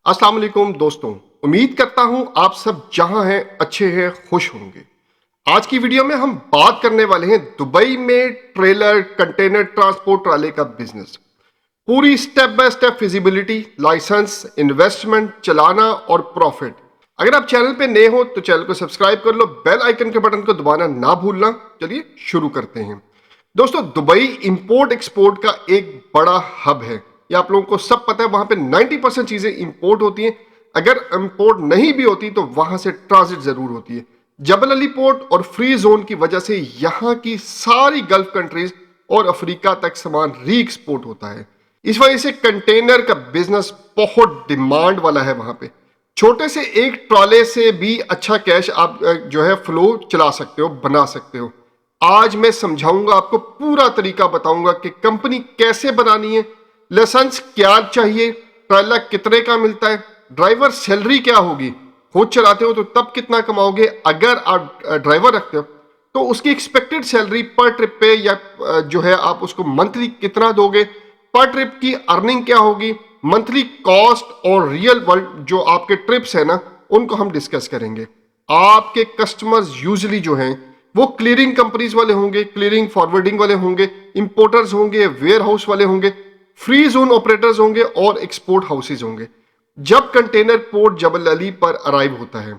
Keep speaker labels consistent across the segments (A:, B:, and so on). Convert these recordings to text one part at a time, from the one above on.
A: अस्सलाम वालेकुम दोस्तों, उम्मीद करता हूं आप सब जहां हैं अच्छे हैं, खुश होंगे। आज की वीडियो में हम बात करने वाले हैं दुबई में ट्रेलर कंटेनर ट्रांसपोर्ट वाले का बिजनेस। पूरी step by step feasibility, license, investment, चलाना और प्रॉफिट। अगर आप चैनल पे नए हो तो चैनल को सब्सक्राइब कर लो, बेल आइकन के बटन को दबाना ना भूलना। चलिए शुरू करते हैं। दोस्तों, दुबई इंपोर्ट एक्सपोर्ट का एक बड़ा हब है। ये आप लोगों को सब पता है। वहां पे 90% चीजें इंपोर्ट होती हैं। अगर इंपोर्ट नहीं भी होती तो वहां से ट्रांजिट जरूर होती है। जबल अली पोर्ट और फ्री जोन की वजह से यहां की सारी गल्फ कंट्रीज और अफ्रीका तक सामान री एक्सपोर्ट होता है। इस वजह से कंटेनर का बिजनेस बहुत डिमांड वाला है वहां पे। छोटे से एक ट्रॉले से भी अच्छा कैश आप जो है फ्लो चला सकते हो, बना सकते हो। आज मैं समझाऊंगा आपको, पूरा तरीका बताऊंगा कि कंपनी कैसे बनानी है, लाइसेंस क्या चाहिए, ट्रेलर कितने का मिलता है, ड्राइवर सैलरी क्या होगी, खुद चलाते हो तो तब कितना कमाओगे, अगर आप ड्राइवर रखते हो तो उसकी एक्सपेक्टेड सैलरी पर ट्रिप पे या जो है आप उसको मंथली कितना दोगे, पर ट्रिप की अर्निंग क्या होगी, मंथली कॉस्ट और रियल वर्ल्ड जो आपके ट्रिप्स है ना, उनको हम डिस्कस करेंगे। आपके कस्टमर्स यूजली जो हैं वो क्लियरिंग कंपनीज वाले होंगे, क्लियरिंग फॉरवर्डिंग वाले होंगे, इंपोर्टर्स होंगे, वेयर हाउस वाले होंगे, फ्री जोन ऑपरेटर्स होंगे और एक्सपोर्ट हाउसेज होंगे। जब कंटेनर पोर्ट जबल अली पर अराइव होता है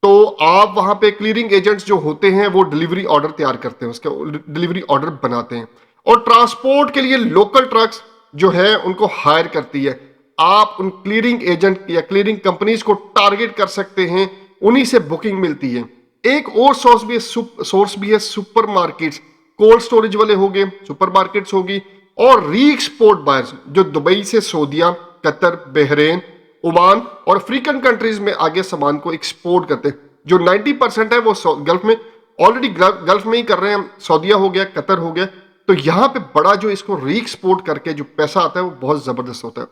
A: तो आप वहां पे क्लियरिंग एजेंट्स जो होते हैं वो डिलीवरी ऑर्डर तैयार करते हैं, उसका डिलीवरी ऑर्डर बनाते हैं और ट्रांसपोर्ट के लिए लोकल ट्रक्स जो है उनको हायर करती है। आप उन क्लियरिंग एजेंट या क्लियरिंग कंपनीज को टारगेट कर सकते हैं, उन्हीं से बुकिंग मिलती है। एक और सोर्स भी है सुपर मार्केट्स, कोल्ड स्टोरेज वाले हो गए, सुपर मार्केट्स होगी और री एक्सपोर्ट बायर्स जो दुबई से सऊदीया, कतर, बहरेन, ओमान और अफ्रीकन कंट्रीज में आगे सामान को एक्सपोर्ट करते हैं। जो 90% है वो गल्फ में ऑलरेडी गल्फ में ही कर रहे हैं। सऊदीया हो गया, कतर हो गया। तो यहां पे बड़ा जो इसको री एक्सपोर्ट करके जो पैसा आता है वो बहुत जबरदस्त होता है।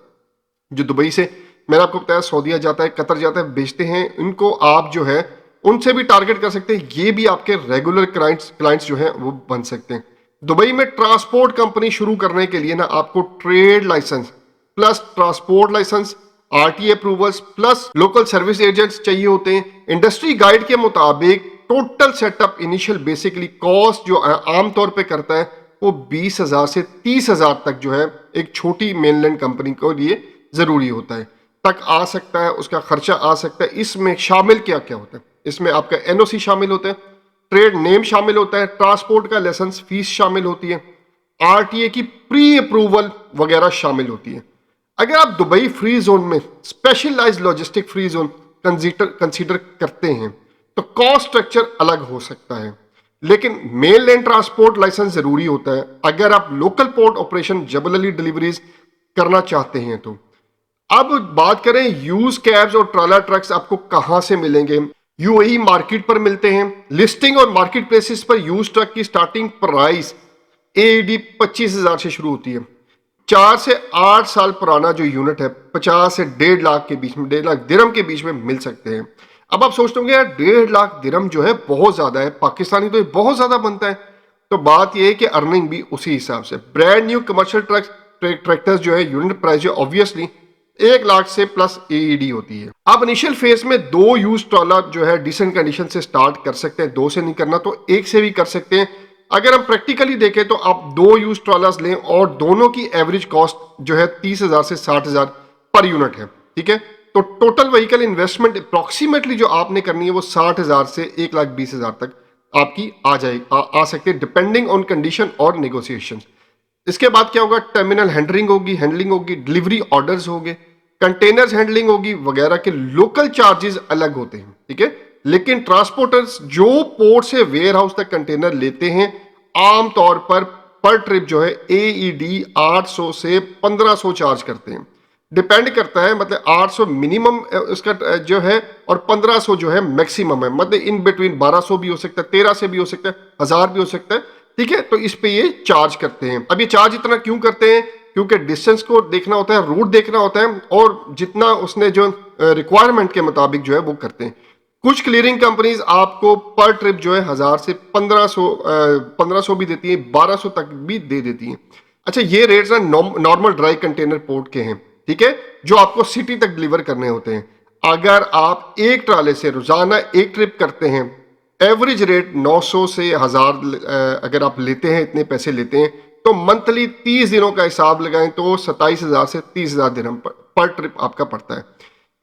A: जो दुबई से मैंने आपको बताया सऊदीया जाता है, कतर जाता है, बेचते हैं। इनको आप जो है उनसे भी टारगेट कर सकते हैं। ये भी आपके रेगुलर क्लाइंट्स जो हैं वो बन सकते हैं। दुबई में ट्रांसपोर्ट कंपनी शुरू करने के लिए ना आपको trade license plus transport license, RTA approvals plus local service agents चाहिए होते हैं। इंडस्ट्री गाइड के मुताबिक total setup initial basically cost जो आमतौर पे करता है वो 20,000 से 30,000 तक जो है एक छोटी मेनलैंड कंपनी के लिए जरूरी होता है, तक आ सकता है। उसका खर्चा आ सकता है। इसमें शामिल क्या क्या होता है? इसमें आपका एनओसी शामिल होता है, ट्रेड नेम शामिल होता है, ट्रांसपोर्ट का लाइसेंस फीस शामिल होती है, आरटीए की प्री अप्रूवल वगैरह शामिल होती है। अगर आप दुबई फ्री जोन में specialised logistic free zone consider करते हैं तो कॉस्ट स्ट्रक्चर अलग हो सकता है, लेकिन मेन लैंड ट्रांसपोर्ट लाइसेंस जरूरी होता है अगर आप लोकल पोर्ट ऑपरेशन जबल अली डिलीवरीज करना चाहते हैं तो। अब बात करें यूज कैब्स और ट्रॉलर ट्रक्स आपको कहां से मिलेंगे। यूएई मार्केट पर मिलते हैं। लिस्टिंग और मार्केट प्लेसेस पर यूज ट्रक की स्टार्टिंग प्राइस एडी 25,000 से शुरू होती है। 4 से 8 साल पुराना जो यूनिट है 50 से 1.5 लाख के बीच में, 1.5 लाख दिरहम के बीच में मिल सकते हैं। अब आप सोचते होंगे यार 1.5 लाख दिरहम जो है बहुत ज्यादा है, पाकिस्तानी तो ये बहुत ज्यादा बनता है। तो बात यह है कि अर्निंग भी उसी हिसाब से। ब्रांड न्यू कमर्शियल ट्रैक्टर्स जो है यूनिट प्राइस जो ऑब्वियसली 1 लाख से प्लस एईडी होती है। आप इनिशियल फेज में 2 यूज ट्रॉलर जो है डिसेंट कंडीशन से स्टार्ट कर सकते हैं। 2 से नहीं करना तो 1 से भी कर सकते हैं। अगर हम प्रैक्टिकली देखें तो आप 2 यूज ट्रॉलर्स लें और दोनों की एवरेज कॉस्ट जो है 30,000 से 60,000 पर यूनिट है। ठीक है, तो टोटल व्हीकल इन्वेस्टमेंट अप्रोक्सीमेटली जो आपने करनी है वो 60,000 से 1,20,000 तक आपकी आ जाएगी, आ सकती है डिपेंडिंग ऑन कंडीशन और नेगोशिएशन। इसके बाद क्या होगा? टर्मिनल हैंडलिंग होगी, डिलीवरी ऑर्डर्स होंगे, कंटेनर्स हैंडलिंग होगी वगैरह के लोकल चार्जेस अलग होते हैं। ठीक है, लेकिन ट्रांसपोर्टर्स जो पोर्ट से वेयर हाउस तक कंटेनर लेते हैं आमतौर पर ट्रिप जो है एईडी 800 से 1500 चार्ज करते हैं। डिपेंड करता है, मतलब 800 मिनिमम उसका जो है और 1500 जो है मैक्सिमम है। मतलब इन बिटवीन 1200 भी हो सकता है, 13 से भी हो सकता है, 1000 भी हो सकता है। ठीक है, तो इस पे ये चार्ज करते हैं। अब ये चार्ज इतना क्यों करते हैं? क्योंकि डिस्टेंस को देखना होता है, रूट देखना होता है और जितना उसने जो रिक्वायरमेंट के मुताबिक जो है वो करते हैं। कुछ क्लियरिंग कंपनीज आपको पर ट्रिप जो है 1000 से 1500 भी देती है, 1200 तक भी दे देती हैं। अच्छा, ये रेट्स ना नॉर्मल ड्राई कंटेनर पोर्ट के हैं। ठीक है, जो आपको सिटी तक डिलीवर करने होते हैं। अगर आप एक ट्राले से रोजाना एक ट्रिप करते हैं, एवरेज रेट 900 से 1000 अगर आप लेते हैं, इतने पैसे लेते हैं, तो मंथली 30 दिनों का हिसाब लगाएं तो 27,000 से 30,000 दिरहम पर ट्रिप आपका पड़ता है।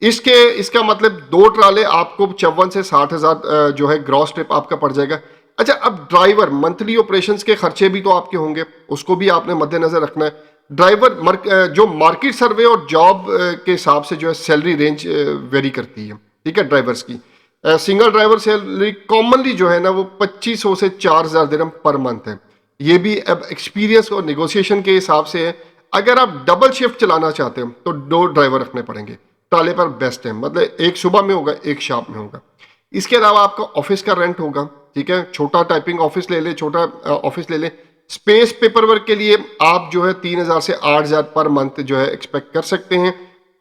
A: इसका मतलब 2 ट्राले आपको 54 से 60,000 जो है ग्रॉस ट्रिप आपका पड़ जाएगा। अच्छा, अब ड्राइवर मंथली ऑपरेशंस के खर्चे भी तो आपके होंगे, उसको भी आपने मद्देनजर रखना है। ड्राइवर जो मार्केट सर्वे और जॉब के हिसाब से जो है सैलरी रेंज वेरी करती है, ठीक है, ड्राइवर्स की। सिंगल ड्राइवर सैलरी कॉमनली जो है ना वो 2500 से 4,000 दिरहम पर मंथ है। ये भी अब एक्सपीरियंस और नेगोशिएशन के हिसाब से है। अगर आप डबल शिफ्ट चलाना चाहते हो तो 2 ड्राइवर रखने पड़ेंगे, ट्राले पर बेस्ट है, मतलब एक सुबह में होगा, एक शाम में होगा। इसके अलावा आपका ऑफिस का रेंट होगा, ठीक है, छोटा टाइपिंग ऑफिस ले ले, छोटा ऑफिस ले ले। स्पेस पेपर वर्क के लिए आप जो है 3,000 से 8,000 पर मंथ जो है एक्सपेक्ट कर सकते हैं।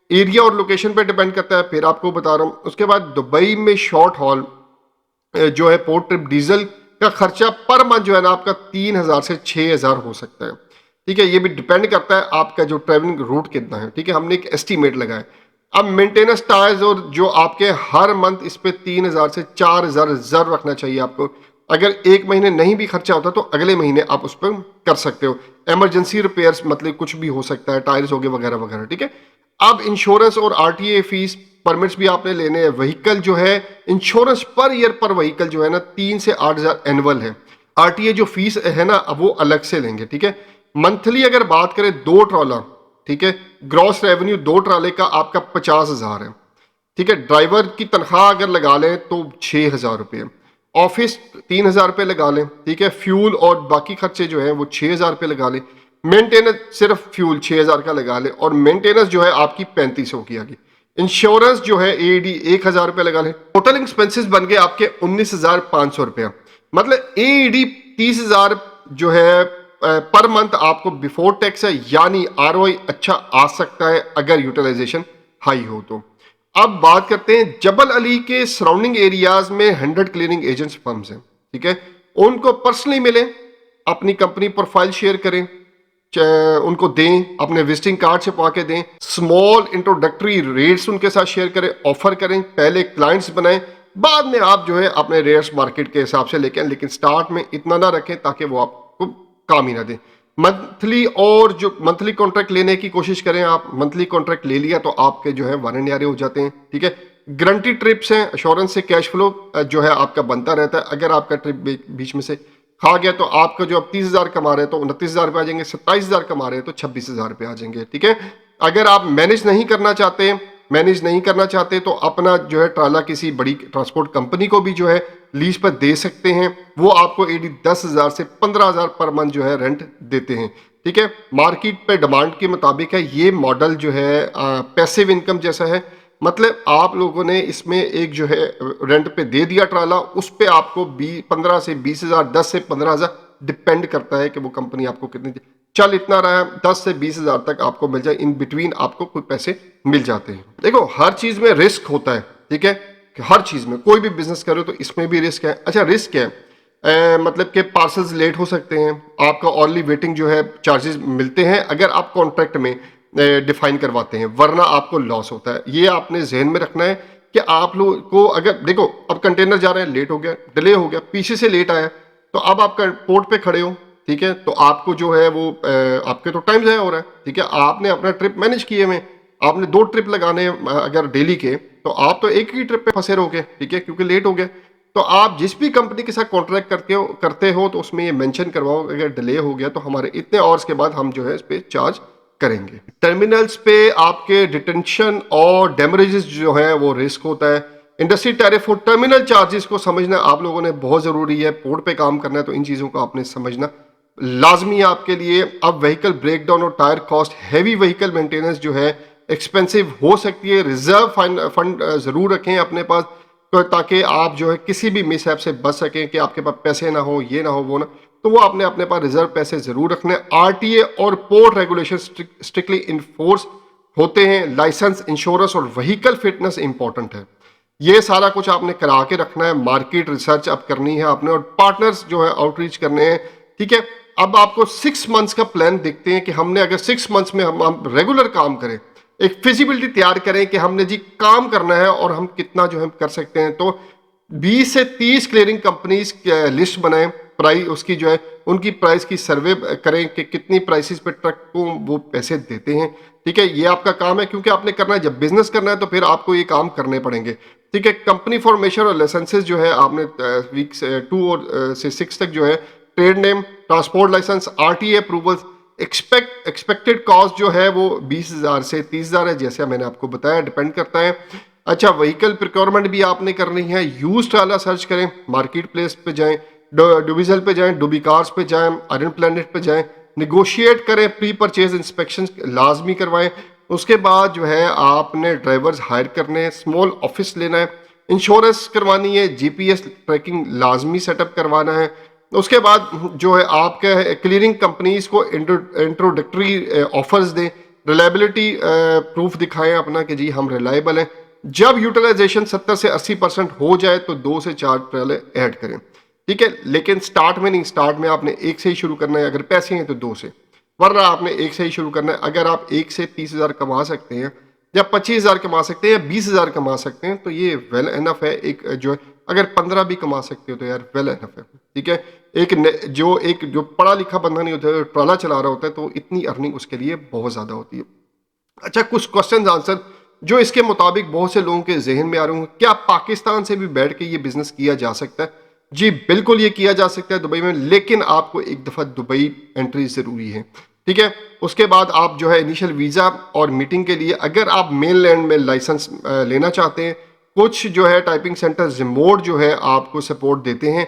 A: एरिया और लोकेशन पे डिपेंड करता है, फिर आपको बता रहा हूँ। उसके बाद दुबई में शॉर्ट हॉल जो है पोर्ट ट्रिप डीजल का खर्चा पर मंथ जो है ना आपका 3,000 से 6,000 हो सकता है, ठीक है। ये भी डिपेंड करता है आपका जो ट्रेवलिंग रूट कितना है, ठीक है। हमने एक एस्टीमेट लगाया। अब मेंटेनेंस टायर्स और जो आपके हर मंथ इस पे 3,000 से 4,000 रिजर्व रखना चाहिए आपको। अगर एक महीने नहीं भी खर्चा होता तो अगले महीने आप उस पर कर सकते हो। इमरजेंसी रिपेयर्स मतलब कुछ भी हो सकता है, टायर्स हो गए वगैरह वगैरह, ठीक है। अब इंश्योरेंस और आरटीए फीस परमिट्स भी आपने लेने हैं। व्हीकल जो है इंश्योरेंस पर ईयर पर व्हीकल जो है ना 3 से 8,000 एनुअल है। आरटीए जो फीस है ना अब वो अलग से लेंगे, ठीक है। मंथली अगर बात करें 2 ट्रॉला, ठीक है, ग्रॉस रेवेन्यू 2 ट्राले का आपका 50,000 है, ठीक है। ड्राइवर की तनख्वाह अगर लगा लें तो 6,000 रुपये, ऑफिस 3,000 रुपये लगा लें, ठीक है। फ्यूल और बाकी खर्चे जो है वो 6,000 रुपये लगा लें। मेंटेनेंस सिर्फ फ्यूल 6,000 का लगा लें और मेंटेनेंस जो है आपकी 3500 की आ गई। इंश्योरेंस जो है एडी 1,000 रुपये लगा लें। टोटल एक्सपेंसेस बन गए आपके 19,500 रुपया। मतलब एडी 30,000 जो है पर मंथ आपको बिफोर टैक्स है, यानी आरओआई अच्छा आ सकता है अगर यूटिलाइजेशन हाई हो तो। अब बात करते हैं जबल अली के सराउंडिंग एरियाज में 100 क्लीनिंग एजेंट्स फर्म्स हैं, ठीक है। उनको पर्सनली मिलें, अपनी कंपनी प्रोफाइल शेयर करें, उनको दें, अपने विजिटिंग कार्ड छपवा के दें, स्मॉल इंट्रोडक्टरी रेट्स उनके साथ शेयर करें, ऑफर करें, पहले क्लाइंट्स बनाएं, बाद में आप जो है अपने रेट्स मार्केट के हिसाब से लेके आए, लेकिन स्टार्ट में इतना ना रखें ताकि वो आपको काम ही ना दे। मंथली और जो मंथली कॉन्ट्रैक्ट लेने की कोशिश करें आप। मंथली कॉन्ट्रैक्ट ले लिया तो आपके जो है वारे न्यारे हो जाते हैं, ठीक है। गारंटी ट्रिप्स हैं, अश्योरेंस से कैश फ्लो जो है आपका बनता रहता है। अगर आपका ट्रिप बीच में से खा गया तो आपका जो आप 30,000 कमा रहे हैं तो 29,000 रुपये आ जाएंगे, 27,000 कमा रहे हैं तो 26,000 रुपये आ जाएंगे, ठीक है। अगर आप मैनेज नहीं करना चाहते तो अपना जो है ट्राला किसी बड़ी ट्रांसपोर्ट कंपनी को भी जो है लीज पर दे सकते हैं। वो आपको एडी 10,000 से 15,000 पर मंथ जो है रेंट देते हैं, ठीक है। मार्केट पे डिमांड के मुताबिक है। ये मॉडल जो है पैसिव इनकम जैसा है, मतलब आप लोगों ने इसमें एक जो है रेंट पे दे दिया ट्राला, उस पे आपको 15 से 20,000, 10 से 15,000 डिपेंड करता है कि वो कंपनी आपको कितनी चल इतना रहा है, 10 से 20,000 तक आपको मिल जाए। इन बिटवीन आपको कुछ पैसे मिल जाते हैं। देखो हर चीज में रिस्क होता है, ठीक है। हर चीज में कोई भी बिजनेस करो तो इसमें भी रिस्क है। अच्छा, रिस्क है मतलब कि पार्सल्स लेट हो सकते हैं, आपका ऑनली वेटिंग जो है चार्जेस मिलते हैं अगर आप कॉन्ट्रैक्ट में डिफाइन करवाते हैं, वरना आपको लॉस होता है। ये आपने जहन में रखना है कि आप लोग को अगर देखो अब कंटेनर जा रहे हैं, लेट हो गया, डिले हो गया, पीछे से लेट आया, तो अब आप पोर्ट पे खड़े हो, ठीक है, तो आपको जो है वो आपके तो टाइम ज़ाया हो रहा है, ठीक है। आपने अपना ट्रिप मैनेज किए हुए, आपने 2 ट्रिप लगाने अगर डेली के, तो आप तो एक ही ट्रिप पे फंसे रहोगे, ठीक है, क्योंकि लेट हो गया। तो आप जिस भी कंपनी के साथ कॉन्ट्रैक्ट करते हो तो उसमें ये मेंशन करवाओ अगर डिले हो गया तो हमारे इतने आवर्स के बाद हम जो है इस पे चार्ज करेंगे। टर्मिनल्स पे आपके डिटेंशन और डैमेजेस जो है वो रिस्क होता है। इंडस्ट्री टैरिफ और टर्मिनल चार्जेस को समझना आप लोगों ने बहुत ज़रूरी है। पोर्ट पे काम करना है तो इन चीज़ों को आपने समझना लाजमी है आपके लिए। अब व्हीकल ब्रेकडाउन और tyre cost, heavy vehicle maintenance जो है एक्सपेंसिव हो सकती है। रिजर्व फंड ज़रूर रखें अपने पास, तो ताकि आप जो है किसी भी मिसहैप से बच सकें कि आपके पास पैसे ना हो, ये ना हो, वो ना, तो वो आपने अपने पास रिजर्व पैसे ज़रूर रखने। आरटीए और पोर्ट रेगुलेशन स्ट्रिक्टली इन्फोर्स होते हैं। लाइसेंस, इंश्योरेंस और व्हीकल फिटनेस इंपॉर्टेंट है। ये सारा कुछ आपने करा के रखना है। मार्केट रिसर्च अब करनी है आपने और पार्टनर्स जो है आउटरीच करने हैं, ठीक है। अब आपको 6 मंथ्स का प्लान देखते हैं कि हमने अगर 6 मंथ्स में हम रेगुलर काम करें एक फिजिबिलिटी तैयार करें कि हमने जी काम करना है और हम कितना जो हम कर सकते हैं। तो 20 से 30 क्लियरिंग कंपनीज लिस्ट बनाएं, प्राइस उसकी जो है उनकी प्राइस की सर्वे करें कि कितनी प्राइसेस पे ट्रक को वो पैसे देते हैं। ठीक है, ये आपका काम है क्योंकि आपने करना है, जब बिजनेस करना है तो फिर आपको ये काम करने पड़ेंगे। ठीक है, कंपनी फॉर्मेशन और लाइसेंसेज जो है आपने वीक 2 और से 6 तक जो है trade name, transport license, RTA approvals, expected cost जो है वो 20,000 से 30,000 है, जैसे मैंने आपको बताया, डिपेंड करता है। अच्छा, व्हीकल प्रिक्योरमेंट भी आपने करनी है। यूज ट्राला सर्च करें, मार्केट प्लेस पे जाएं, डुबिजल पे जाएं, डुबी कार्स पे जाएं, आयरन प्लेनेट पे जाएं, निगोशिएट करें, प्री परचेज इंस्पेक्शन लाजमी करवाएं। उसके बाद जो है आपने ड्राइवर्स हायर करने हैं, स्मॉल ऑफिस लेना है, इंश्योरेंस करवानी है, जीपीएस ट्रैकिंग लाजमी सेटअप करवाना है। उसके बाद जो है आपके क्लियरिंग कंपनीज को इंट्रोडक्टरी ऑफर्स दें, रिलायबिलिटी प्रूफ दिखाएं अपना कि जी हम रिलायबल हैं। जब यूटिलाइजेशन 70 से 80% हो जाए तो 2 से 4 ट्राले ऐड करें। ठीक है, लेकिन स्टार्ट में नहीं, स्टार्ट में आपने एक से ही शुरू करना है, अगर पैसे हैं तो 2 से, वरना आपने एक से ही शुरू करना है। अगर आप 1 से 30,000 कमा सकते हैं या 25,000 कमा सकते हैं या 20,000 कमा सकते हैं तो ये वेल एनफ है। एक जो है अगर 15 भी कमा सकते हो तो यार वेल एनफ है। ठीक है, एक जो पढ़ा लिखा बंदा नहीं होता है, ट्राला चला रहा होता है, तो इतनी अर्निंग उसके लिए बहुत ज़्यादा होती है। अच्छा, कुछ क्वेश्चन आंसर जो इसके मुताबिक बहुत से लोगों के जहन में आ रहे होंगे, क्या पाकिस्तान से भी बैठ के ये बिजनेस किया जा सकता है? जी बिल्कुल, ये किया जा सकता है दुबई में, लेकिन आपको एक दफ़ा दुबई एंट्री ज़रूरी है। ठीक है, उसके बाद आप जो है इनिशियल वीज़ा और मीटिंग के लिए, अगर आप मेन लैंड में लाइसेंस लेना चाहते हैं, कुछ जो है टाइपिंग सेंटर रिमोट जो है आपको सपोर्ट देते हैं,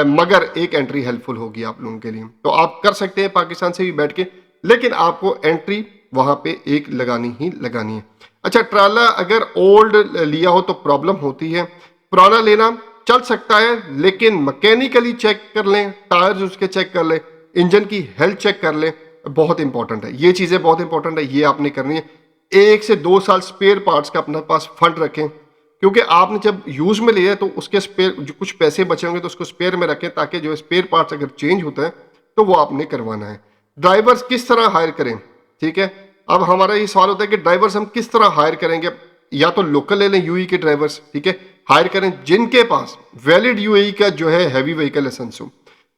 A: मगर एक एंट्री हेल्पफुल होगी आप लोगों के लिए। तो आप कर सकते हैं पाकिस्तान से भी बैठ के, लेकिन आपको एंट्री वहां पे एक लगानी ही लगानी है। अच्छा, ट्राला अगर ओल्ड लिया हो तो प्रॉब्लम होती है, पुराना लेना चल सकता है, लेकिन मैकेनिकली चेक कर लें, टायर्स उसके चेक कर लें, इंजन की हेल्थ चेक कर लें, बहुत इंपॉर्टेंट है ये चीज़ें, बहुत इंपॉर्टेंट है, ये आपने करनी है। 1 से 2 साल स्पेयर पार्ट्स का अपने पास फंड रखें, क्योंकि आपने जब यूज में लिया है तो उसके स्पेयर जो कुछ पैसे बचे होंगे तो उसको स्पेयर में रखें, ताकि जो स्पेयर पार्ट्स अगर चेंज होता है तो वो आपने करवाना है। ड्राइवर्स किस तरह हायर करें? ठीक है, अब हमारा ये सवाल होता है कि ड्राइवर्स हम किस तरह हायर करेंगे? या तो लोकल ले लें, यूएई के ड्राइवर्स, ठीक है, हायर करें जिनके पास वैलिड यूएई का जो है हैवी व्हीकल लाइसेंस हो।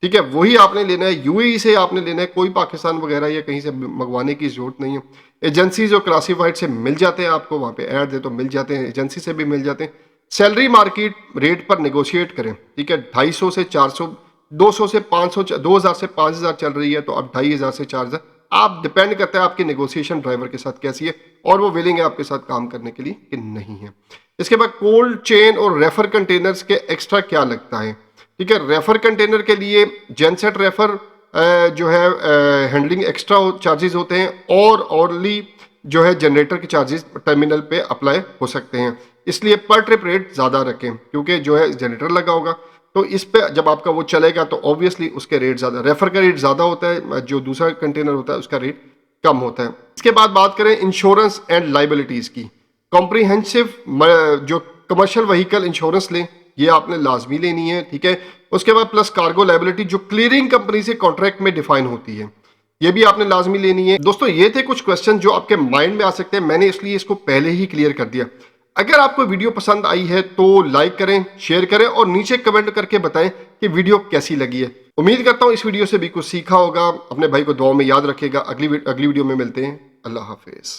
A: ठीक है, वही आपने लेना है, यूएई से आपने लेना है, कोई पाकिस्तान वगैरह या कहीं से मंगवाने की जरूरत नहीं है। एजेंसीज और क्लासीफाइड से मिल जाते हैं, आपको वहाँ पे ऐड दे तो मिल जाते हैं, एजेंसी से भी मिल जाते हैं। सैलरी मार्केट रेट पर नेगोशिएट करें। ठीक है, 250 से 400, 200 से 500, 2000 से 5000 चल रही है, तो अब 2500 से 4000, आप डिपेंड करता है आपकी नेगोशिएशन ड्राइवर के साथ कैसी है और वो विलिंग है आपके साथ काम करने के लिए कि नहीं है। इसके बाद कोल्ड चेन और रेफर कंटेनर्स के एक्स्ट्रा क्या लगता है? ठीक है, रेफर कंटेनर के लिए जेनसेट रेफर जो है हैंडलिंग एक्स्ट्रा चार्जेस होते हैं, और ऑरली जो है जनरेटर के चार्जेस टर्मिनल पे अप्लाई हो सकते हैं, इसलिए पर ट्रिप रेट ज़्यादा रखें, क्योंकि जो है जनरेटर लगा होगा तो इस पे जब आपका वो चलेगा तो ऑब्वियसली उसके रेट ज़्यादा, रेफर का रेट ज़्यादा होता है, जो दूसरा कंटेनर होता है उसका रेट कम होता है। इसके बाद बात करें इंश्योरेंस एंड लाइबिलिटीज़ की। कॉम्प्रीहेंसिव जो कमर्शियल व्हीकल इंश्योरेंस लें, ये आपने लाजमी लेनी है। ठीक है, उसके बाद प्लस कार्गो लाइबिलिटी जो क्लियरिंग कंपनी से कॉन्ट्रैक्ट में डिफाइन होती है, ये भी आपने लाजमी लेनी है। दोस्तों, ये थे कुछ क्वेश्चन जो आपके माइंड में आ सकते हैं, मैंने इसलिए इसको पहले ही क्लियर कर दिया। अगर आपको वीडियो पसंद आई है तो लाइक करें, शेयर करें और नीचे कमेंट करके बताएं कि वीडियो कैसी लगी है। उम्मीद करता हूं इस वीडियो से भी कुछ सीखा होगा। अपने भाई को दुआ में याद रखिएगा। अगली वीडियो में मिलते हैं। अल्लाह हाफिज।